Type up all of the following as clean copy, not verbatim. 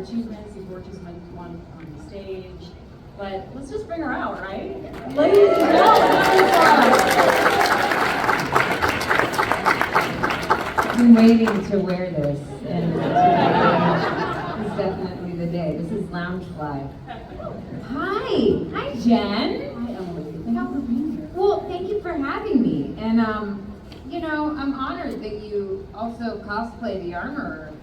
achievements. You've worked as one on the stage. But let's just bring her out, right? Ladies and gentlemen, I've been waiting to wear this, and this is definitely the day. This is Loungefly. Hi Jen. Hi, Emily. Thank you for being here. Well, thank you for having me, and I'm honored that you also cosplay the Armorer.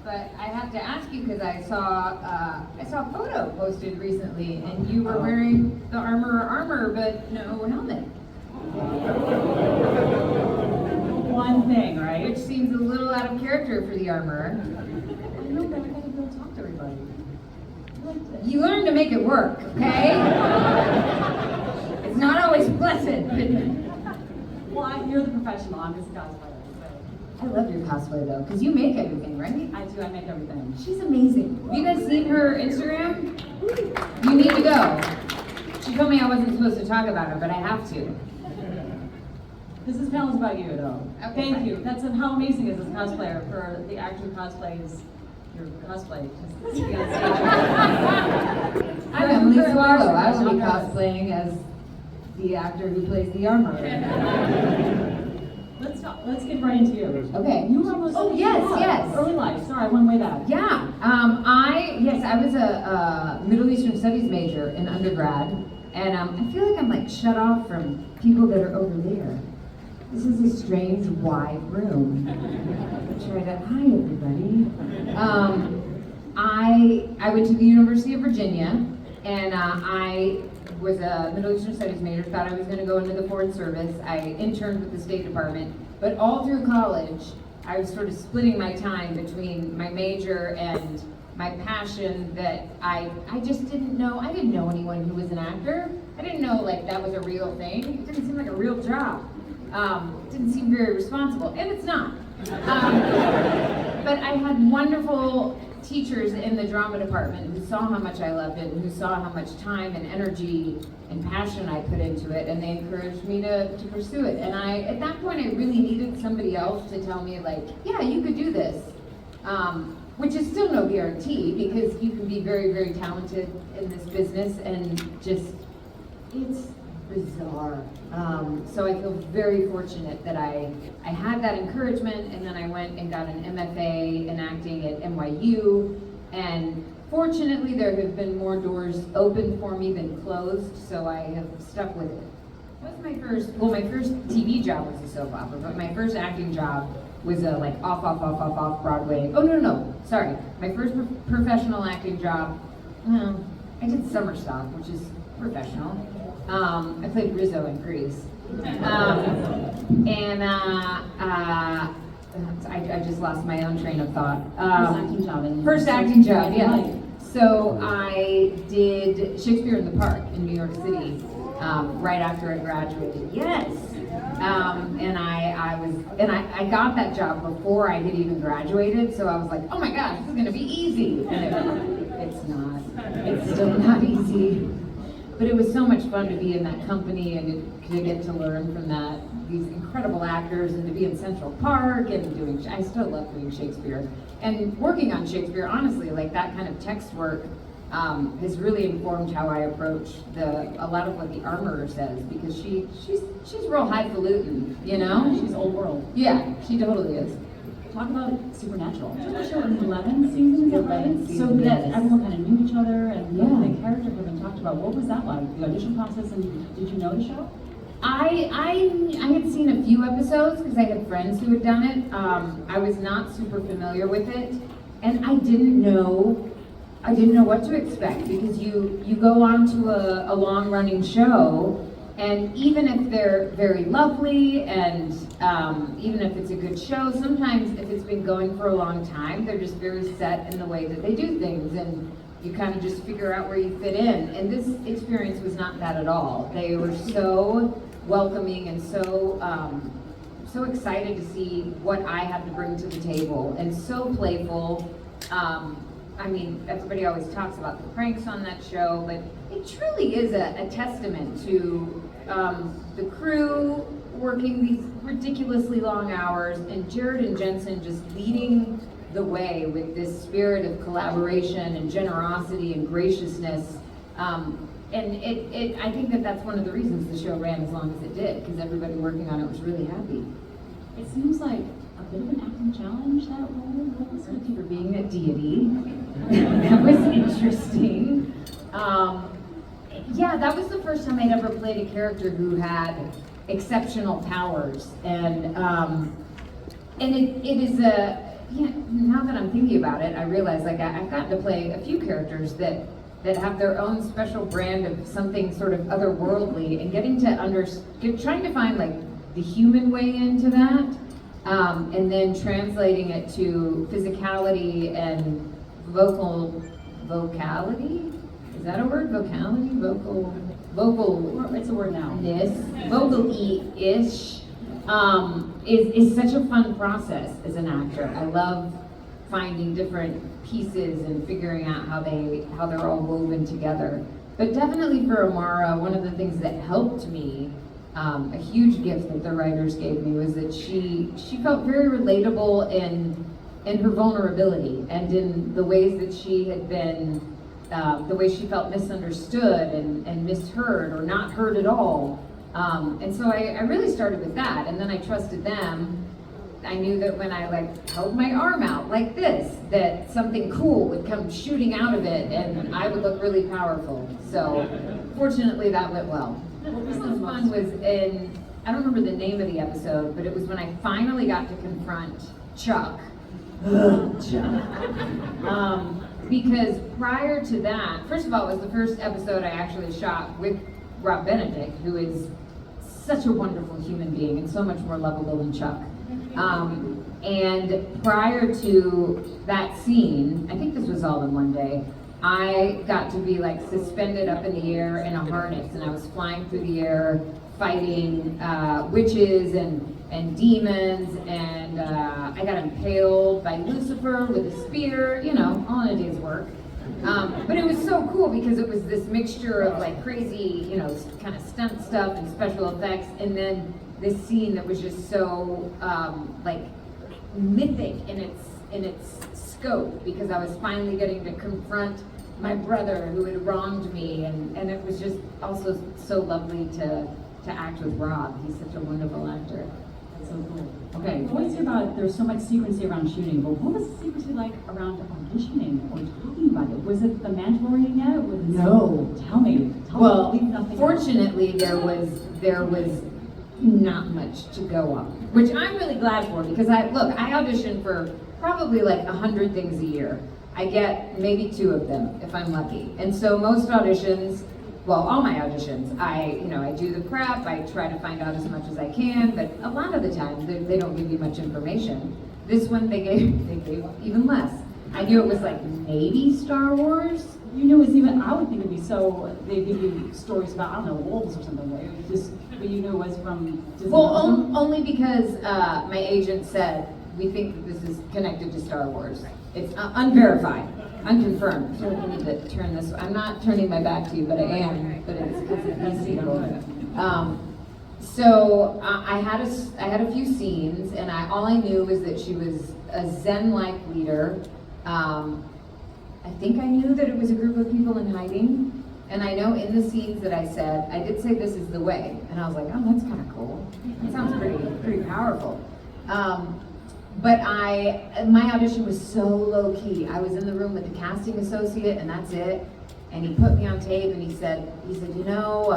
But I have to ask you because I saw a photo posted recently, and you were wearing the Armorer armor, but no helmet. One thing, right? Which seems a little out of character for the Armorer. I know, but I gotta go talk to everybody. You learn to make it work, okay? It's not always pleasant. Well, you're the professional. I'm just a cosplayer. I love your cosplay though, because you make everything, right? I do. I make everything. She's amazing. Have you guys seen her Instagram? You need to go. She told me I wasn't supposed to talk about her, but I have to. This panel is about you, though. Okay, Thank fine. you. That's how amazing is this cosplayer for the actor who cosplays your cosplay. Just to be on stage. I'm Emily Swallow. I will be cosplaying as the actor who plays the Armorer. Let's get right into you. Okay. You were almost. Oh, yes. Early life. Sorry, I went way back. Yeah. I was a Middle Eastern Studies major in undergrad, and I feel like I'm like shut off from people that are over there. This is a strange, wide room. Hi, everybody. I went to the University of Virginia, and I was a Middle Eastern Studies major, thought I was going to go into the Foreign Service. I interned with the State Department, but all through college, I was sort of splitting my time between my major and my passion that I just didn't know. I didn't know anyone who was an actor. I didn't know like that was a real thing. It didn't seem like a real job. It didn't seem very responsible, and it's not. But I had wonderful teachers in the drama department who saw how much I loved it, and who saw how much time and energy and passion I put into it, and they encouraged me to pursue it. And at that point, I really needed somebody else to tell me, like, yeah, you could do this. Which is still no guarantee, because you can be very, very talented in this business, and just, it's bizarre. So I feel very fortunate that I had that encouragement, and then I went and got an MFA in acting at NYU, and fortunately there have been more doors open for me than closed, so I have stuck with it. That was my first TV job was a soap opera, but my first acting job was a like off Broadway. Oh no, sorry. My first professional acting job, I did Summer Stock, which is professional. I played Rizzo in Grease. I just lost my own train of thought. First acting job, yeah. So I did Shakespeare in the Park in New York City right after I graduated. Yes. And I got that job before I had even graduated, so I was like, oh my gosh, this is gonna be easy. And it's not. It's still not easy. But it was so much fun to be in that company and to get to learn from these incredible actors, and to be in Central Park and I still love doing Shakespeare. And working on Shakespeare, honestly, like that kind of text work has really informed how I approach a lot of what the Armorer says, because she's real highfalutin, you know? She's old world. Yeah, she totally is. Talk about Supernatural. Did the show in 11 seasons? 11 seasons, so that yes. everyone kind of knew each other, and Yeah. the character driven talked about. What was that like? The audition process, and did you know the show? I had seen a few episodes because I had friends who had done it. I was not super familiar with it, and I didn't know what to expect, because you go on to a long running show, and even if they're very lovely, and even if it's a good show, sometimes if it's been going for a long time, they're just very set in the way that they do things, and you kind of just figure out where you fit in. And this experience was not that at all. They were so welcoming and so excited to see what I had to bring to the table, and so playful. I mean, everybody always talks about the pranks on that show, but it truly is a testament to the crew working these ridiculously long hours, and Jared and Jensen just leading the way with this spirit of collaboration and generosity and graciousness. And I think that that's one of the reasons the show ran as long as it did, because everybody working on it was really happy. It seems like a bit of an acting challenge, that role. What was Thank it? you for being a deity. That was interesting. Yeah, that was the first time I'd ever played a character who had exceptional powers, and it is a, yeah, now that I'm thinking about it, I realize like I've gotten to play a few characters that have their own special brand of something sort of otherworldly, and getting to trying to find like the human way into that, and then translating it to physicality and vocality. Is that a word? Vocality? Vocal. It's a word now. Vocal-y-ish, is such a fun process as an actor. I love finding different pieces and figuring out how they're all woven together. But definitely for Amara, one of the things that helped me, a huge gift that the writers gave me, was that she felt very relatable in her vulnerability and in the ways that she had been, the way she felt misunderstood and misheard or not heard at all. And so I really started with that, and then I trusted them. I knew that when I like held my arm out like this, that something cool would come shooting out of it and I would look really powerful. So fortunately that went well. What was the fun was in, I don't remember the name of the episode, but it was when I finally got to confront Chuck. Because prior to that, first of all, it was the first episode I actually shot with Rob Benedict, who is such a wonderful human being and so much more lovable than Chuck. And prior to that scene, I think this was all in one day, I got to be like suspended up in the air in a harness, and I was flying through the air fighting witches and demons, and I got impaled by Lucifer with a spear, you know, all in a day's work. But it was so cool because it was this mixture of like crazy, you know, kind of stunt stuff and special effects, and then this scene that was just so like mythic in its scope, because I was finally getting to confront my brother who had wronged me, and it was just also so lovely to act with Rob. He's such a wonderful actor. That's so cool. Okay. I always hear about there's so much secrecy around shooting, but what was the secrecy like around auditioning or talking about it? Was it the Mandalorian yet? No. Tell me. Well, leave nothing out. fortunately, there was not much to go on, which I'm really glad for, because I audition for probably like 100 things a year. I get maybe 2 of them if I'm lucky. And so most auditions, well, all my auditions, I do the prep, I try to find out as much as I can, but a lot of the time they don't give you much information. This one they gave even less. I knew it was like maybe Star Wars. You knew it was even, I would think it'd be so, they give you stories about, I don't know, wolves or something, right? It was just, but you knew it was from Disney. Well, only because my agent said, we think that this is connected to Star Wars. It's unverified, unconfirmed. I feel like I need to turn this, I'm not turning my back to you, but I am, but it's because of these people. So I had a few scenes, and all I knew was that she was a Zen-like leader. I think I knew that it was a group of people in hiding, and I know in the scenes that I said, I did say this is the way, and I was like, oh, that's kind of cool. That sounds pretty powerful. But my audition was so low key. I was in the room with the casting associate, and that's it. And he put me on tape, and he said, you know,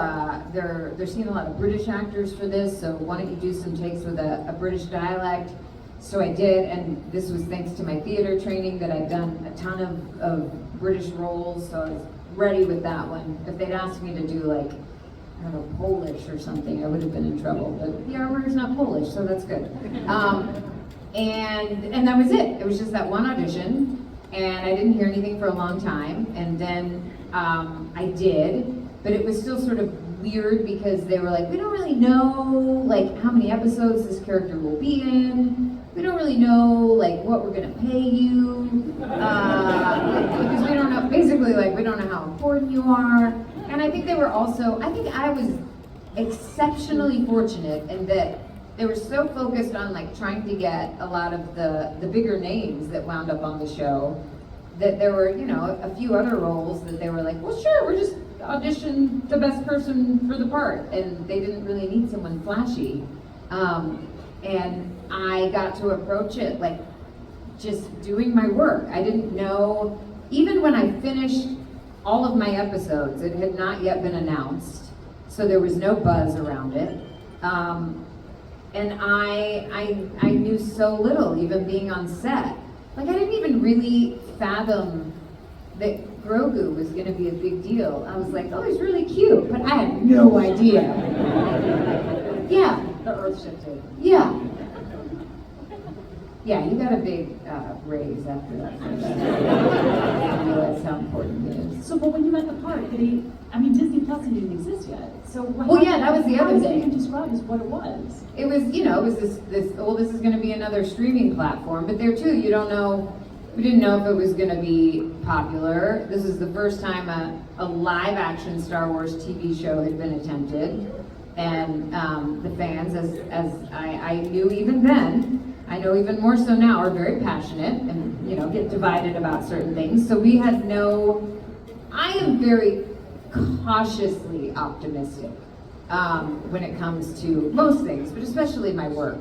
they're seeing a lot of British actors for this, so why don't you do some takes with a British dialect? So I did, and this was thanks to my theater training, that I'd done a ton of British roles, so I was ready with that one. If they'd asked me to do like, I don't know, Polish or something, I would have been in trouble. But the armor's not Polish, so that's good. And that was it. It was just that one audition, and I didn't hear anything for a long time, and then I did, but it was still sort of weird because they were like, we don't really know like how many episodes this character will be in. We don't really know like what we're gonna pay you, because we don't know, basically like we don't know how important you are. And I think they were also, I think I was exceptionally fortunate in that they were so focused on like trying to get a lot of the bigger names that wound up on the show that there were, you know, a few other roles that they were like, well, sure, we're just audition the best person for the part, and they didn't really need someone flashy. And I got to approach it like just doing my work. I didn't know, even when I finished all of my episodes, it had not yet been announced, so there was no buzz around it. And I knew so little, even being on set. Like, I didn't even really fathom that Grogu was gonna be a big deal. I was like, oh, he's really cute, but I had no idea. Yeah. The earth shifted. Yeah. Yeah, you got a big raise after that. I realized how important it is. So, but when you met the part, Disney Plus didn't exist yet. So, Well, yeah, that was the other How thing. you describe as what it was? It was, you know, it was this is going to be another streaming platform, but there too, you don't know, we didn't know if it was going to be popular. This is the first time a live action Star Wars TV show had been attempted, and the fans, as I knew even then, I know even more so now, are very passionate and, you know, get divided about certain things. So we had I am very cautiously optimistic when it comes to most things, but especially my work.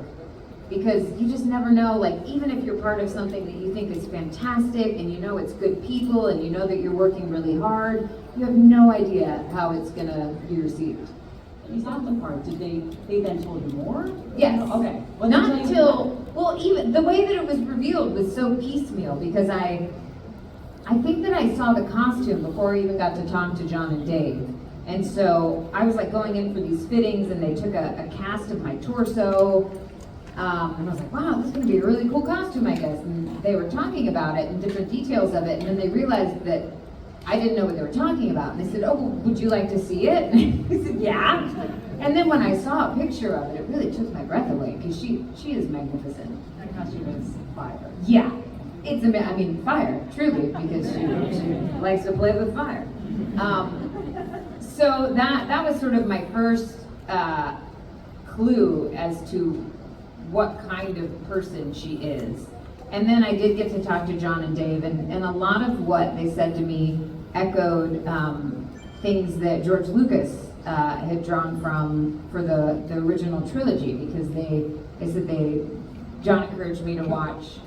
Because you just never know, like, even if you're part of something that you think is fantastic and you know it's good people and you know that you're working really hard, you have no idea how it's gonna be received. You saw the part. Did they then told you more? Yes. Okay. What did they Not tell you until, more? well, even the way that it was revealed was so piecemeal, because I think that I saw the costume before I even got to talk to John and Dave. And so I was like going in for these fittings, and they took a cast of my torso. And I was like, wow, this is gonna be a really cool costume, I guess. And they were talking about it and different details of it, and then they realized that I didn't know what they were talking about. And they said, oh, well, would you like to see it? And I said, yeah. And then when I saw a picture of it, it really took my breath away, because she is magnificent. That costume is fire. Yeah, it's fire, truly, because she likes to play with fire. So that was sort of my first clue as to what kind of person she is. And then I did get to talk to John and Dave, and a lot of what they said to me echoed things that George Lucas had drawn from for the original trilogy, because they said John encouraged me to watch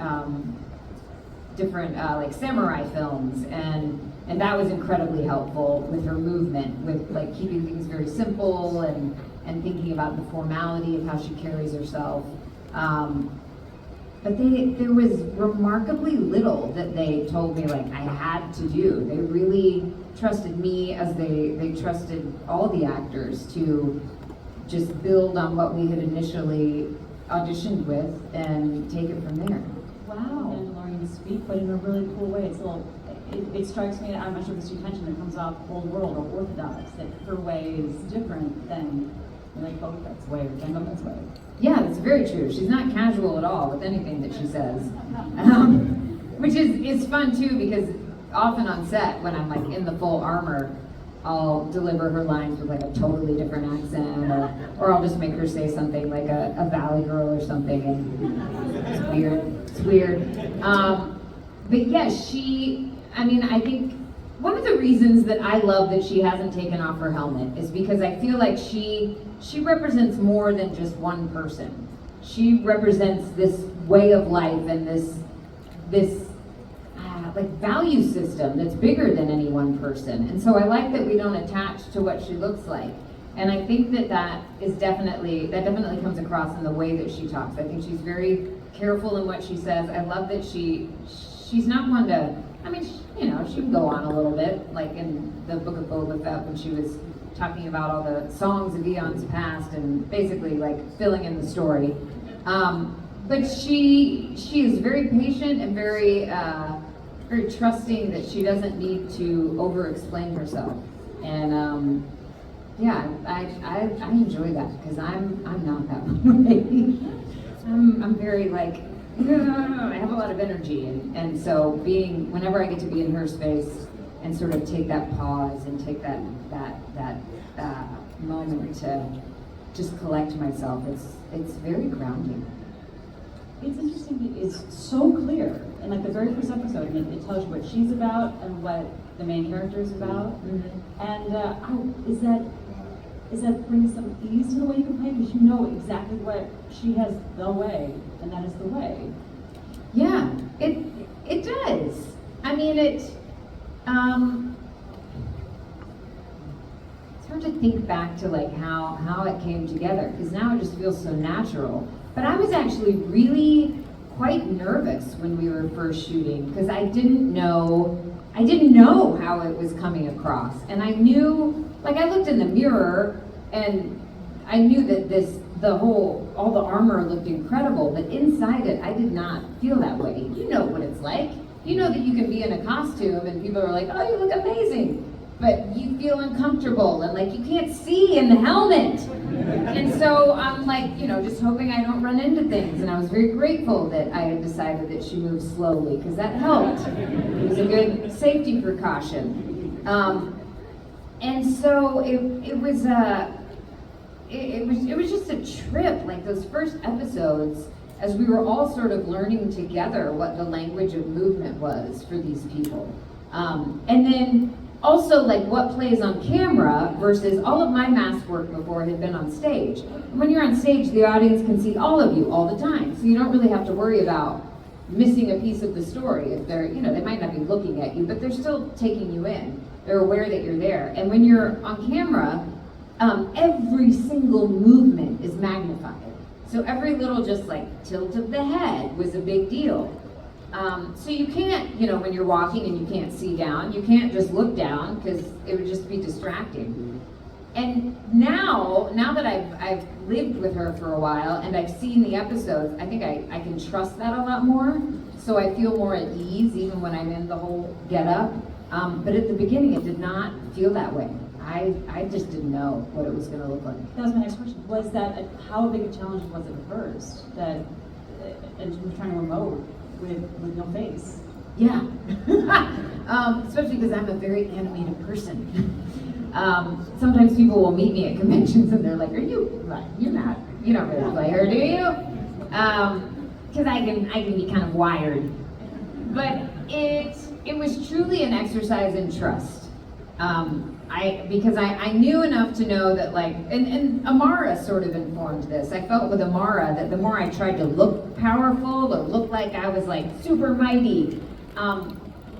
different like samurai films, and that was incredibly helpful with her movement, with like keeping things very simple and thinking about the formality of how she carries herself. But there was remarkably little that they told me like I had to do. They really trusted me, as they trusted all the actors, to just build on what we had initially auditioned with and take it from there. Wow. Mandalorian speak, but in a really cool way. It's a little, it strikes me that I'm not sure if it's tension that comes off old world or orthodox, that her way is different than like Boba Fett's way or Jango Fett's way. Yeah, that's very true. She's not casual at all with anything that she says, which is fun too, because often on set when I'm like in the full armor, I'll deliver her lines with like a totally different accent, or I'll just make her say something like a Valley Girl or something, and it's weird. But yeah, I think one of the reasons that I love that she hasn't taken off her helmet is because I feel like she represents more than just one person. She represents this way of life and this like value system that's bigger than any one person. And so I like that we don't attach to what she looks like. And I think that definitely comes across in the way that she talks. I think she's very careful in what she says. I love that she's not one to, she can go on a little bit, like in the book of Boba Fett when she was talking about all the songs of eons past and basically like filling in the story. But she is very patient and very trusting that she doesn't need to over-explain herself. And I enjoy that, because I'm not that way. I'm very like, I have a lot of energy, and so whenever I get to be in her space and sort of take that pause and take that moment just collect myself. It's very grounding. It's interesting, it's so clear. In like the very first episode, it tells you what she's about and what the main character is about. Mm-hmm. And is that bringing some ease to the way you can play? Because you know exactly what she has the way, and that is the way. Yeah, it does. I mean, it's hard to think back to like how it came together, because now it just feels so natural. But I was actually really quite nervous when we were first shooting, because I didn't know how it was coming across. And I knew, like, I looked in the mirror and I knew that all the armor looked incredible, but inside it, I did not feel that way. You know what it's like. You know that you can be in a costume and people are like, oh, you look amazing. But you feel uncomfortable and like you can't see in the helmet. And so I'm like, just hoping I don't run into things. And I was very grateful that I had decided that she moved slowly, because that helped. It was a good safety precaution. And so it was just a trip. Like those first episodes, as we were all sort of learning together what the language of movement was for these people. And then also like what plays on camera versus all of my mask work before had been on stage. When you're on stage, the audience can see all of you all the time. So you don't really have to worry about missing a piece of the story. If they're, they might not be looking at you, but they're still taking you in. They're aware that you're there. And when you're on camera, every single movement is magnified. So every little just like tilt of the head was a big deal. So you can't, when you're walking and you can't see down, you can't just look down because it would just be distracting. And now that I've lived with her for a while and I've seen the episodes, I think I can trust that a lot more. So I feel more at ease even when I'm in the whole get up. But at the beginning, it did not feel that way. I just didn't know what it was going to look like. That was my next question. Was that, how big a challenge was it at first? That and trying to remote with no face? Yeah. Especially because I'm a very animated person. Sometimes people will meet me at conventions and they're like, are you, right, you don't really play her, do you? Because I can be kind of wired. But it was truly an exercise in trust. Because I knew enough to know that and Amara sort of informed this. I felt with Amara that the more I tried to look powerful or look like I was like super mighty,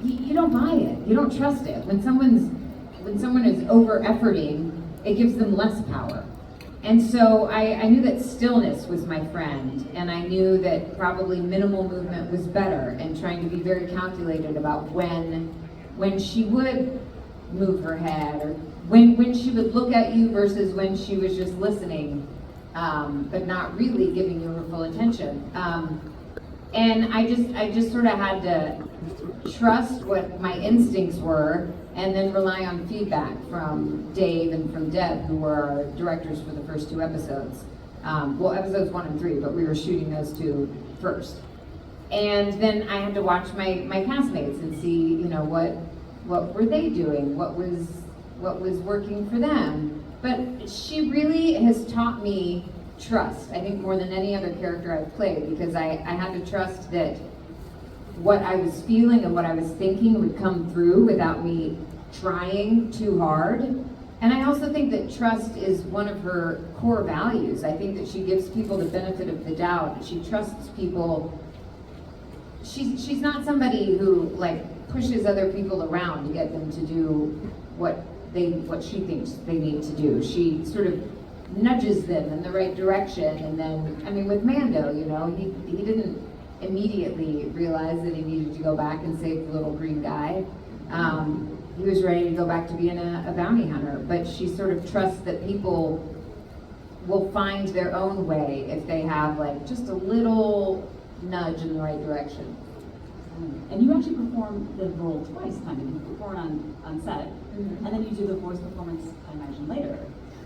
you don't buy it. You don't trust it. When someone is over efforting, it gives them less power. And so I knew that stillness was my friend, and I knew that probably minimal movement was better, and trying to be very calculated about when she would move her head, or when she would look at you versus when she was just listening, but not really giving you her full attention. And I just sort of had to trust what my instincts were, and then rely on feedback from Dave and from Deb, who were our directors for the first two episodes. Episodes 1 and 3, but we were shooting those two first. And then I had to watch my castmates and see, what were they doing? What was working for them? But she really has taught me trust, I think more than any other character I've played, because I had to trust that what I was feeling and what I was thinking would come through without me trying too hard. And I also think that trust is one of her core values. I think that she gives people the benefit of the doubt. She trusts people. She's not somebody who pushes other people around to get them to do what she thinks they need to do. She sort of nudges them in the right direction. And then, with Mando, he didn't immediately realize that he needed to go back and save the little green guy. He was ready to go back to being a bounty hunter, but she sort of trusts that people will find their own way if they have just a little nudge in the right direction. And you actually perform the role twice, kind of. You perform on set, Mm-hmm. and then you do the voice performance, I imagine, later.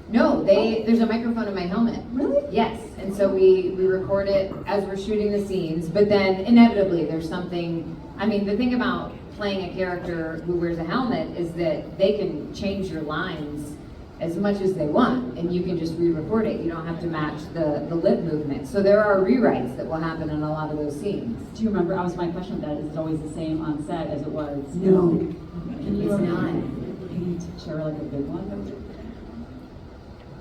No, there's a microphone in my helmet. Really? Yes, and so we record it as we're shooting the scenes, but then inevitably there's something, the thing about playing a character who wears a helmet is that they can change your lines as much as they want, and you can just re-record it. You don't have to match the lip movement. So there are rewrites that will happen in a lot of those scenes. Do you remember, my question with that, is it always the same on set as it was? No, Can you it's not. Can you share like a big one?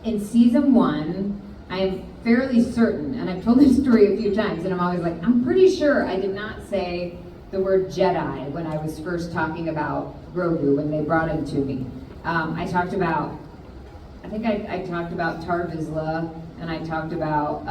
In season 1, I am fairly certain, and I've told this story a few times, and I'm always like, I'm pretty sure I did not say the word Jedi when I was first talking about Grogu, when they brought him to me. I talked about Tar Vizsla, and I talked about,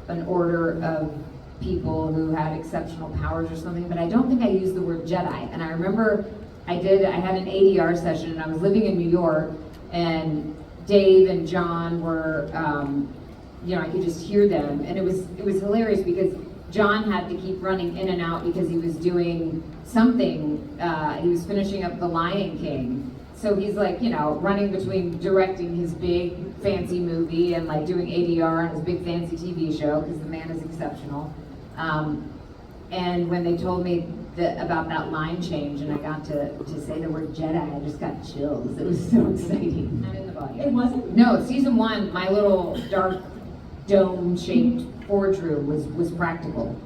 an order of people who had exceptional powers or something, but I don't think I used the word Jedi. And I remember I had an ADR session, and I was living in New York, and Dave and John were, I could just hear them, and it was hilarious because John had to keep running in and out because he was doing something. He was finishing up The Lion King. So he's like, running between directing his big fancy movie and like doing ADR on his big fancy TV show because the man is exceptional. And when they told me about that line change and I got to say the word Jedi, I just got chills. It was so exciting. I'm in the body. It wasn't? No, season 1, my little dark dome-shaped forge room was practical.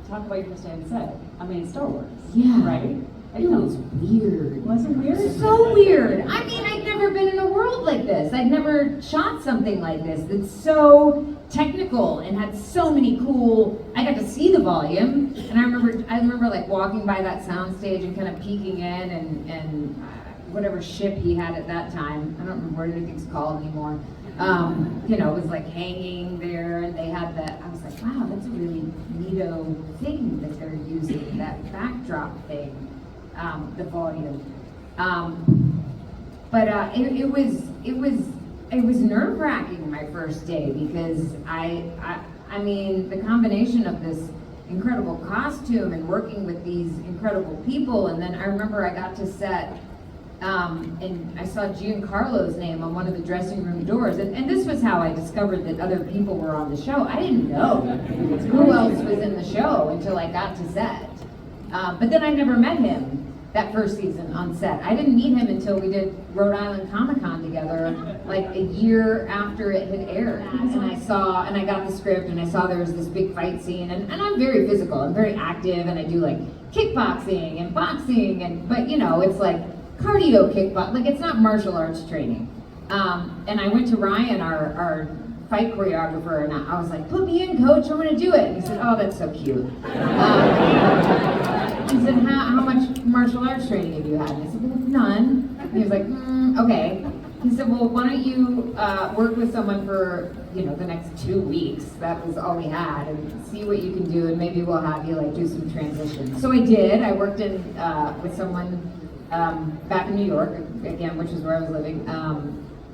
Talk about your first day on set. I mean, Star Wars. Yeah. Right? It was weird. Was it weird? So weird. I mean, I'd never been in a world like this. I'd never shot something like this that's so technical and had so many cool. I got to see the volume, and I remember like walking by that soundstage and kind of peeking in and whatever ship he had at that time. I don't remember what anything's called anymore. It was like hanging there, and they had I was like, wow, that's a really neato thing that they're using, that backdrop thing. The volume, but it was nerve-wracking my first day because I mean the combination of this incredible costume and working with these incredible people, and then I remember I got to set and I saw Giancarlo's name on one of the dressing room doors, and this was how I discovered that other people were on the show. I didn't know who else was in the show until I got to set, but then I never met him that first season on set. I didn't meet him until we did Rhode Island Comic-Con together, like a year after it had aired. And I got the script, and I saw there was this big fight scene, and I'm very physical, I'm very active, and I do like kickboxing and boxing, but it's like cardio kickboxing, like it's not martial arts training. And I went to Ryan, our fight choreographer, and I was like, put me in, coach, I'm gonna do it. And he said, oh, that's so cute. He said, how much martial arts training have you had? And I said, well, none. And he was like, okay. He said, well, why don't you work with someone for, the next 2 weeks? That was all we had, and see what you can do, and maybe we'll have you like do some transitions. So I did. I worked with someone back in New York, again, which is where I was living,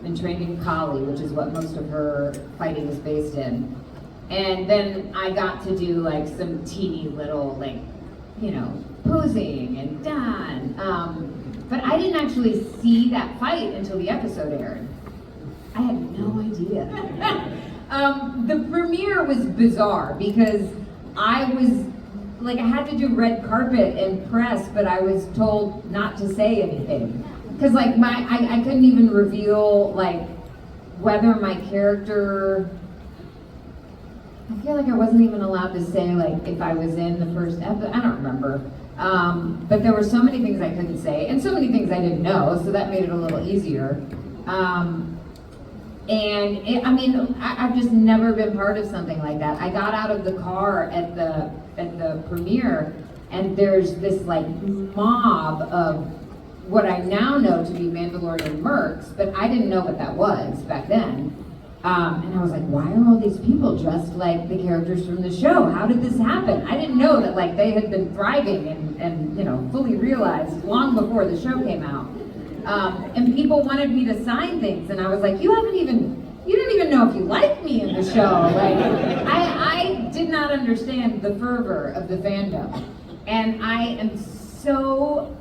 and trained in Kali, which is what most of her fighting is based in. And then I got to do like some teeny little posing and done. But I didn't actually see that fight until the episode aired. I had no idea. The premiere was bizarre because I had to do red carpet and press, but I was told not to say anything. Because I couldn't even reveal whether my character, I feel like I wasn't even allowed to say if I was in the first episode. I don't remember. But there were so many things I couldn't say, and so many things I didn't know, so that made it a little easier. I've just never been part of something like that. I got out of the car at the premiere, and there's this mob of what I now know to be Mandalorian mercs, but I didn't know what that was back then. And I was like, why are all these people dressed like the characters from the show? How did this happen? I didn't know that they had been thriving and fully realized long before the show came out. And people wanted me to sign things, and I was like, you don't even know if you like me in the show. I did not understand the fervor of the fandom. And I am so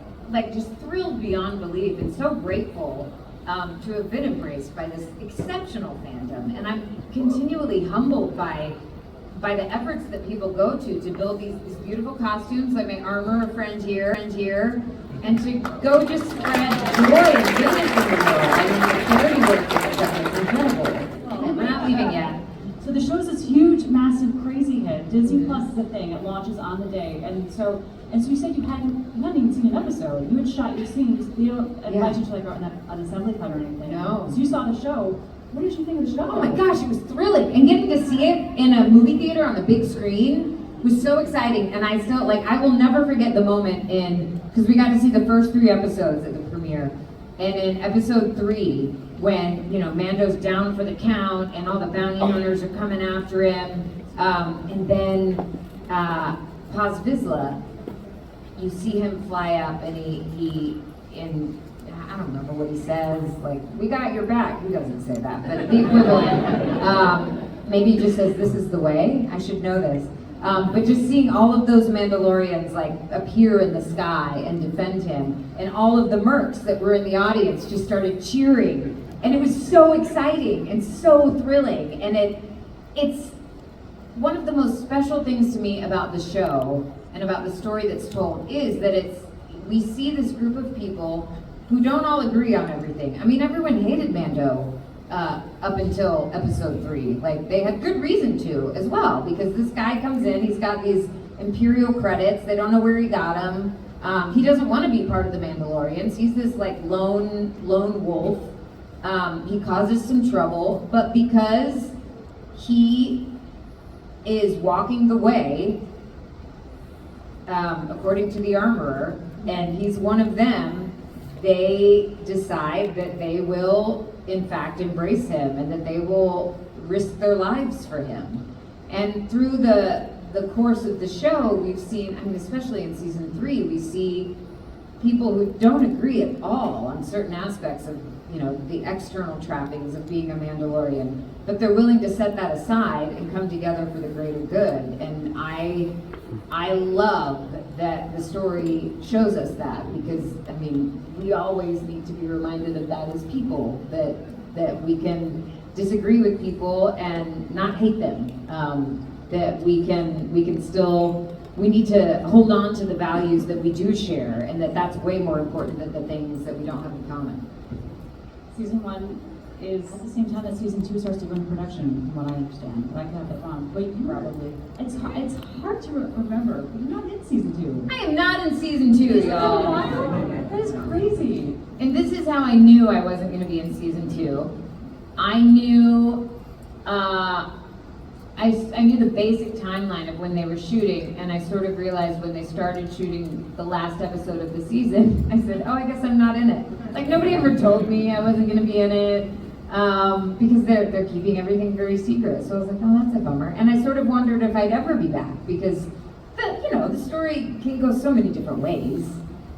just thrilled beyond belief and so grateful to have been embraced by this exceptional fandom. And I'm continually humbled by the efforts that people go to build these beautiful costumes, like my armor friend here, and to go just spread joy and goodness in the world. Disney Plus is a thing. It launches on the day, and so you said you hadn't even seen an episode. You had shot your scenes. They don't advise you to like an assembly cut or anything. No. So you saw the show. What did you think of the show? Oh my gosh, it was thrilling. And getting to see it in a movie theater on the big screen was so exciting. And I still, like, I will never forget the moment because we got to see the first 3 episodes at the premiere. And in episode 3, when, Mando's down for the count and all the bounty hunters are coming after him. And then Paz Vizsla, you see him fly up and I don't remember what he says, like, we got your back. He doesn't say that, but the equivalent. Maybe he just says, this is the way. I should know this. But just seeing all of those Mandalorians like appear in the sky and defend him, and all of the mercs that were in the audience just started cheering. And it was so exciting and so thrilling. And it's one of the most special things to me about the show and about the story that's told is that we see this group of people who don't all agree on everything. I mean, everyone hated Mando up until episode 3. Like, they had good reason to as well, because this guy comes in, he's got these Imperial credits, they don't know where he got them. He doesn't want to be part of the Mandalorians. He's this like lone wolf. He causes some trouble, but because he is walking the way, according to the armorer, and he's one of them, they decide that they will, in fact, embrace him and that they will risk their lives for him. And through the course of the show, we've seen, especially in season 3, we see people who don't agree at all on certain aspects of, the external trappings of being a Mandalorian, but they're willing to set that aside and come together for the greater good. And I love that the story shows us that, because we always need to be reminded of that as people, that we can disagree with people and not hate them, that we need to hold on to the values that we do share, and that's way more important than the things that we don't have in common. Season 1 is at the same time that season 2 starts to go into production, from what I understand. But I could have that wrong. But Probably. It's hard to remember. But you're not in season 2. I am not in season 2, y'all. That is crazy. And this is how I knew I wasn't going to be in season 2. I knew, I knew the basic timeline of when they were shooting, and I sort of realized when they started shooting the last episode of the season, I said, oh, I guess I'm not in it. Like, nobody ever told me I wasn't going to be in it, because they're keeping everything very secret. So I was like, oh, that's a bummer. And I sort of wondered if I'd ever be back, because the story can go so many different ways.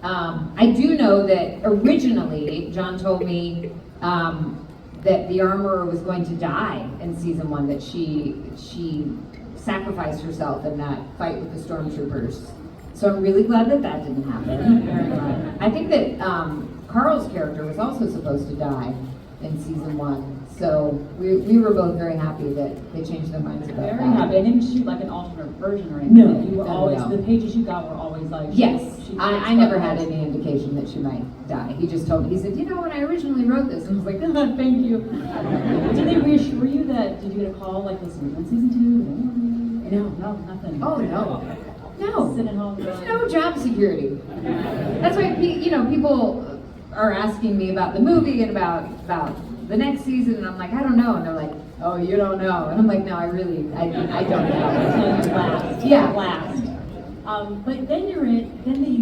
I do know that originally John told me that the armorer was going to die in season 1, that she sacrificed herself in that fight with the stormtroopers. So I'm really glad that didn't happen. Very glad. I think that Carl's character was also supposed to die in season 1. So we were both very happy that they changed their minds about that. Very happy. I didn't shoot like an alternate version or anything. No, You were always, the pages you got were always like... Yes, I never had any indication that she might die. He just told me, he said, when I originally wrote this, and I was like, oh, thank you. Did they reassure you that, did you get a call like this in season 2? No, nothing. Oh, no. No. Sit at home. There's no job security. That's why, people are asking me about the movie and about the next season, and I'm like, I don't know. And they're like, oh, you don't know. And I'm like, no, I don't know. Last. Yeah. Last. But then you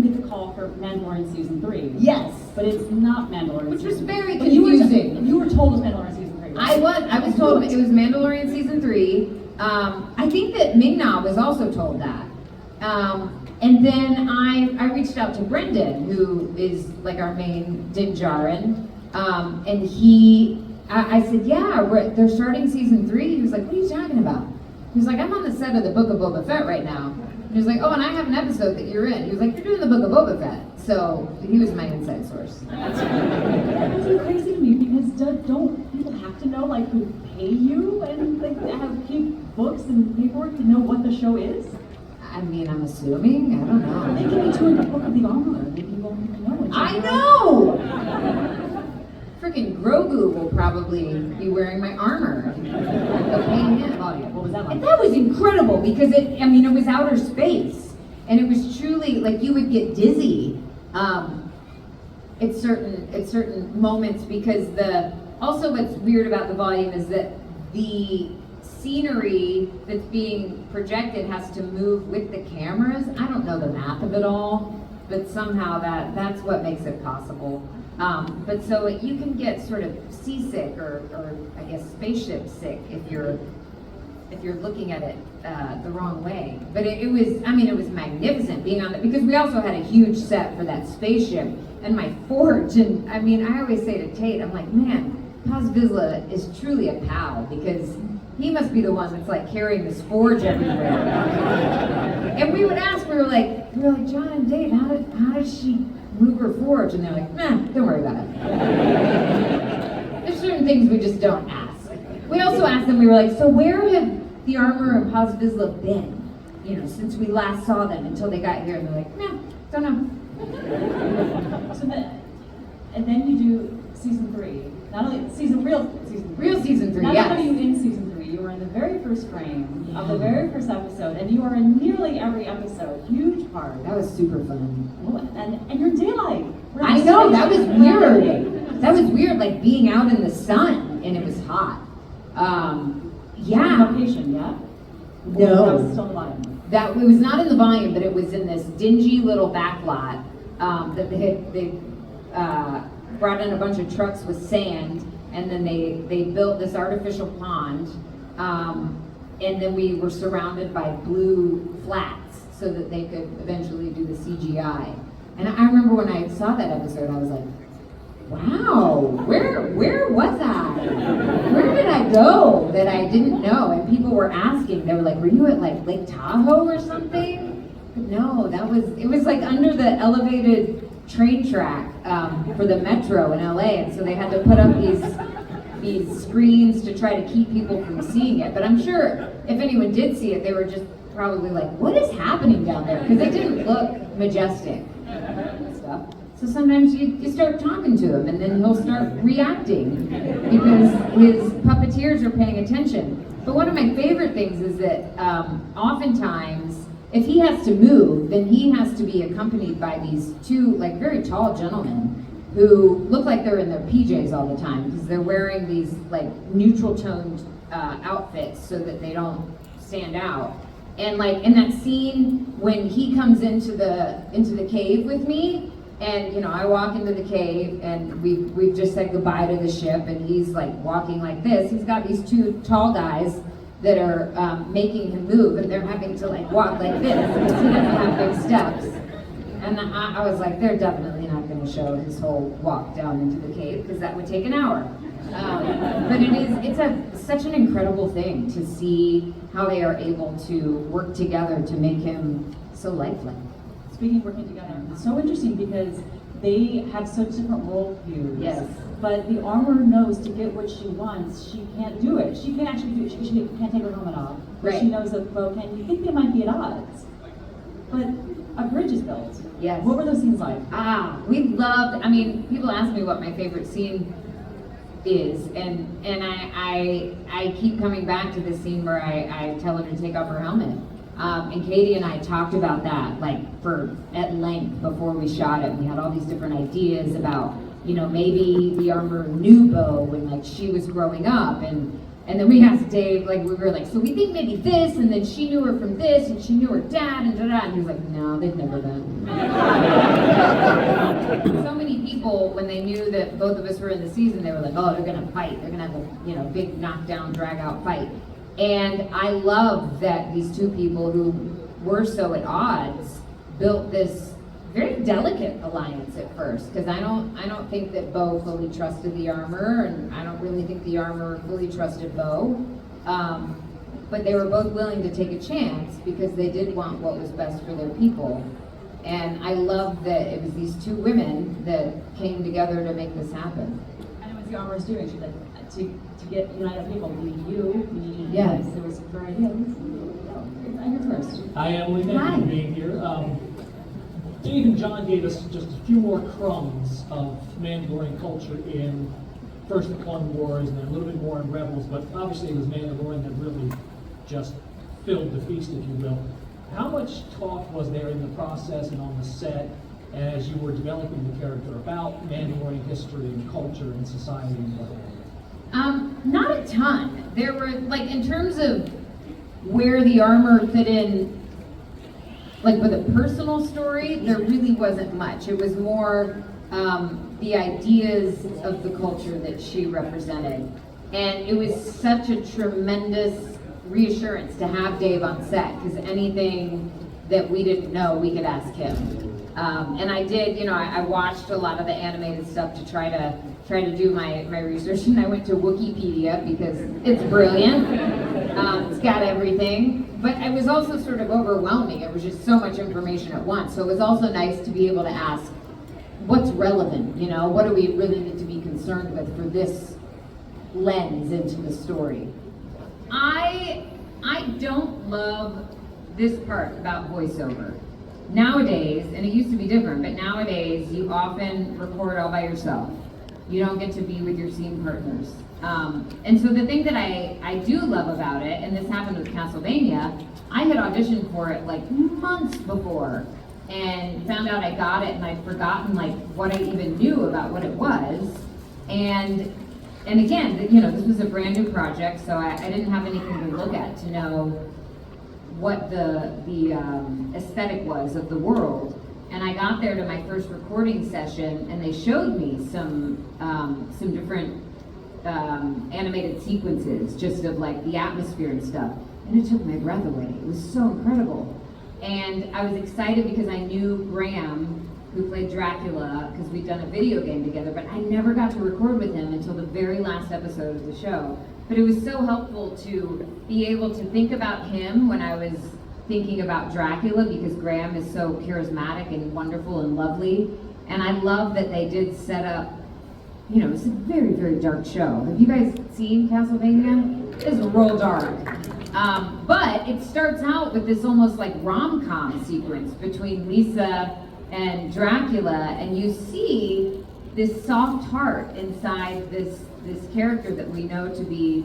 get the call for Mandalorian season 3. Yes. But it's not Mandalorian. Which was season very 3. confusing. You were told it was Mandalorian season 3. Right? I was told it was Mandalorian season 3. I think that Ming-Na was also told that. And then I reached out to Brendan, who is like our main Din Djarin, and I said, yeah, they're starting season 3. He was like, what are you talking about? He was like, I'm on the set of the Book of Boba Fett right now. And he was like, oh, and I have an episode that you're in. He was like, you're doing the Book of Boba Fett. So he was my inside source. That's so crazy to me, because don't people have to know, like, who pay you and like keep books and paperwork to know what the show is? I'm assuming. I don't know. They can be doing the Book of the Armor. Maybe you won't even know. I know! freaking Grogu will probably be wearing my armor. Okay, him. What was that like? And that was incredible because it was outer space. And it was truly, like, you would get dizzy at certain moments because also what's weird about the volume is that the scenery that's being projected has to move with the cameras. I don't know the math of it all, but somehow that's what makes it possible. But so you can get sort of seasick or I guess spaceship sick if you're looking at it the wrong way. But it was magnificent being on it because we also had a huge set for that spaceship and my forge. And I always say to Tate, I'm like, man, Paz Vizsla is truly a pal because he must be the one that's like carrying this forge everywhere. And we would ask, we were like, John and Dave, how does she move her forge? And they're like, nah, don't worry about it. There's certain things we just don't ask. We also asked them, we were like, so where have the armor and Paz Vizsla been? Since we last saw them until they got here. And they're like, nah, don't know. And then you do season 3. Not only Real season 3, Not yes. only are you in season 3, you were in the very first frame of the very first episode, and you are in nearly every episode. Huge part. That was super fun. And you're daylight. I know, that was weird. That was weird, like being out in the sun and it was hot. Yeah. Location, yeah? No. That was still in the volume. It was not in the volume, but it was in this dingy little back lot that they brought in a bunch of trucks with sand, and then they built this artificial pond, and then we were surrounded by blue flats so that they could eventually do the CGI. And I remember when I saw that episode, I was like, wow, where was I? Where did I go that I didn't know? And people were asking, they were like, were you at like Lake Tahoe or something? No, it was like under the elevated train track for the metro in LA, and so they had to put up these screens to try to keep people from seeing it. But I'm sure if anyone did see it, they were just probably like, what is happening down there? Because it didn't look majestic and stuff. So sometimes you start talking to him and then he'll start reacting because his puppeteers are paying attention. But one of my favorite things is that oftentimes if he has to move, then he has to be accompanied by these two like very tall gentlemen who look like they're in their PJs all the time because they're wearing these like neutral toned outfits so that they don't stand out. And like in that scene when he comes into the cave with me, and I walk into the cave and we've just said goodbye to the ship, and he's like walking like this. He's got these two tall guys that are making him move, and they're having to like walk like this because he doesn't have big steps. And I was like, they're definitely not going to show his whole walk down into the cave because that would take an hour. But it's such an incredible thing to see how they are able to work together to make him so lifelike. Speaking of working together, it's so interesting because they have such different role views. Yes. But the armor knows to get what she wants, she can't do it. She can't actually do it. She can't take her helmet off. But Right. she knows that Bo can. You think they might be at odds. But a bridge is built. Yes. What were those scenes like? We loved, people ask me what my favorite scene is, and I keep coming back to this scene where I tell her to take off her helmet. And Katie and I talked about that at length before we shot it. We had all these different ideas about, maybe the armor knew Bo when like she was growing up, and then we asked Dave, we were like, so we think maybe this, and then she knew her from this, and she knew her dad, and and he was like, no, they've never been. So many people, when they knew that both of us were in the season, they were like, oh, they're gonna fight, they're gonna have a big knockdown, drag out fight. And I love that these two people who were so at odds built this very delicate alliance at first, because I don't think that Bo fully trusted the armor, and I don't really think the armor fully trusted Bo. But they were both willing to take a chance because they did want what was best for their people. And I love that it was these two women that came together to make this happen. And it was the armor's doing. She said, to get united people, we need you, we need you. Yes. It was her idea. I'm here first. Hi, Emily. Thank Hi. you for being here. Dave and John gave us just a few more crumbs of Mandalorian culture in first the Clone Wars and then a little bit more in Rebels, but obviously it was Mandalorian that really just filled the feast, if you will. How much talk was there in the process and on the set, and as you were developing the character, about Mandalorian history and culture and society and what have you? Not a ton. There were, like, in terms of where the armor fit in, like with a personal story, there really wasn't much. It was more the ideas of the culture that she represented. And it was such a tremendous reassurance to have Dave on set, because anything that we didn't know, we could ask him. And I did, you know, I watched a lot of the animated stuff to try to do my research, and I went to Wikipedia because it's brilliant. It's got everything. But it was also sort of overwhelming. It was just so much information at once. So it was also nice to be able to ask, what's relevant, you know? What do we really need to be concerned with for this lens into the story? I don't love this part about voiceover. Nowadays, and it used to be different, but nowadays you often record all by yourself. You don't get to be with your scene partners. And so the thing that I do love about it, and this happened with Castlevania, I had auditioned for it like months before and found out I got it, and I'd forgotten like what I even knew about what it was. And again, you know, this was a brand new project, so I didn't have anything to look at to know what the aesthetic was of the world. And I got there to my first recording session, and they showed me some different animated sequences, just of like the atmosphere and stuff. And it took my breath away. It was so incredible. And I was excited because I knew Graham, who played Dracula, because we'd done a video game together, but I never got to record with him until the very last episode of the show. But it was so helpful to be able to think about him when I was thinking about Dracula, because Graham is so charismatic and wonderful and lovely. And I love that they did set up, you know, it's a very, very dark show. Have you guys seen Castlevania? It's real dark. But it starts out with this almost like rom-com sequence between Lisa and Dracula, and you see this soft heart inside this character that we know to be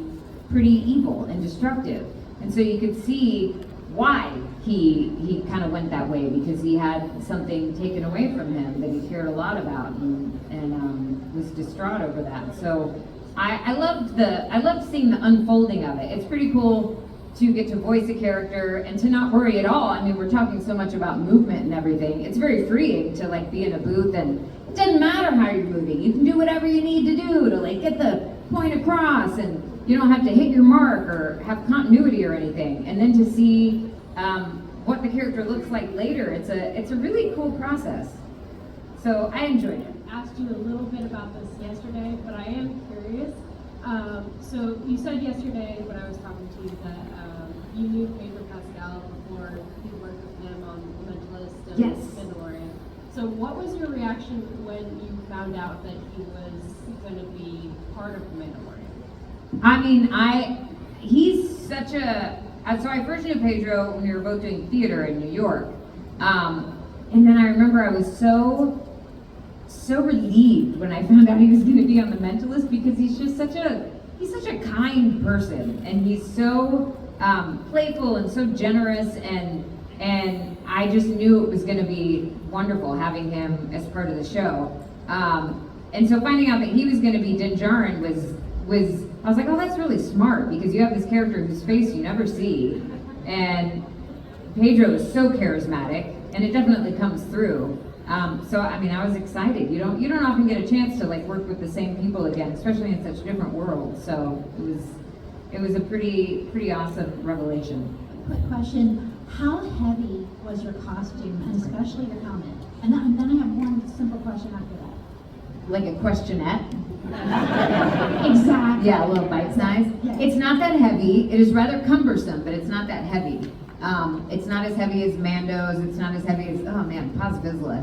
pretty evil and destructive. And so you could see why he kind of went that way, because he had something taken away from him that he cared a lot about, and was distraught over that. So I loved seeing the unfolding of it. It's pretty cool to get to voice a character and to not worry at all. I mean, we're talking so much about movement and everything. It's very freeing to like be in a booth, and it doesn't matter how you're moving. You can do whatever you need to do to like get the point across, and you don't have to hit your mark or have continuity or anything. And then to see what the character looks like later, it's a really cool process. So I enjoyed it. Asked you a little bit about this yesterday, but I am curious. So you said yesterday when I was talking to you that you knew Pedro Pascal before you worked with him on Mentalist and Yes. Mandalorian. So what was your reaction when you found out that he was going to be part of Mandalorian? I mean, he's such a, so I first knew Pedro when we were both doing theater in New York. And then I remember I was so relieved when I found out he was going to be on The Mentalist, because he's just such a kind person, and he's so playful and so generous, and I just knew it was going to be wonderful having him as part of the show. And so finding out that he was going to be Din Djarin was I was like, oh, that's really smart, because you have this character whose face you never see, and Pedro is so charismatic, and it definitely comes through. So I mean, I was excited. You don't often get a chance to like work with the same people again, especially in such different worlds. So it was a pretty awesome revelation. Quick question: how heavy was your costume, and especially your helmet? And then I have one simple question after that. Like a questionette. Exactly. Yeah, a little bite size. Yes. It's not that heavy. It is rather cumbersome, but it's not that heavy. It's not as heavy as Mando's. It's not as heavy as, oh man, Paz Vizsla.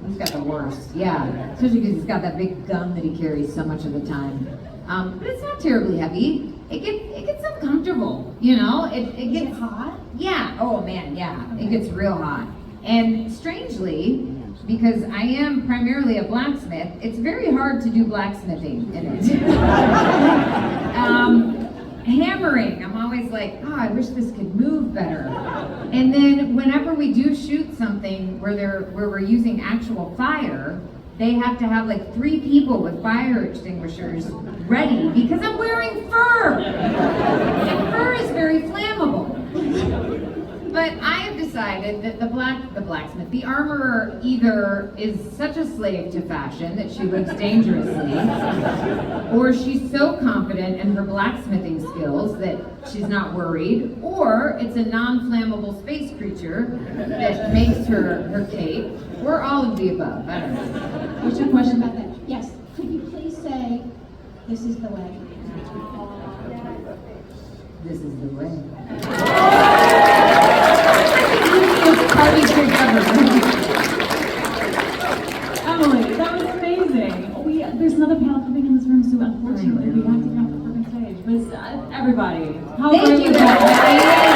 He's got the worst. Yeah, especially because he's got that big gun that he carries so much of the time. But it's not terribly heavy. It gets uncomfortable. You know, it Is gets it hot? Yeah. Oh man, yeah. It gets real hot. And strangely, because I am primarily a blacksmith, it's very hard to do blacksmithing in it. Hammering, I'm always like, oh, I wish this could move better. And then whenever we do shoot something where we're using actual fire, they have to have like 3 people with fire extinguishers ready because I'm wearing fur. And fur is very flammable. But I have decided that the blacksmith, the armorer, either is such a slave to fashion that she lives dangerously, or she's so confident in her blacksmithing skills that she's not worried, or it's a non-flammable space creature that makes her cape, or all of the above. I don't know. What's your question about that? Yes, could you please say, this is the way? This is the way. Party trick ever. Emily, that was amazing. There's another panel coming in this room, so unfortunately we have to get off the freaking stage. But everybody, how Thank great you, was that? guys.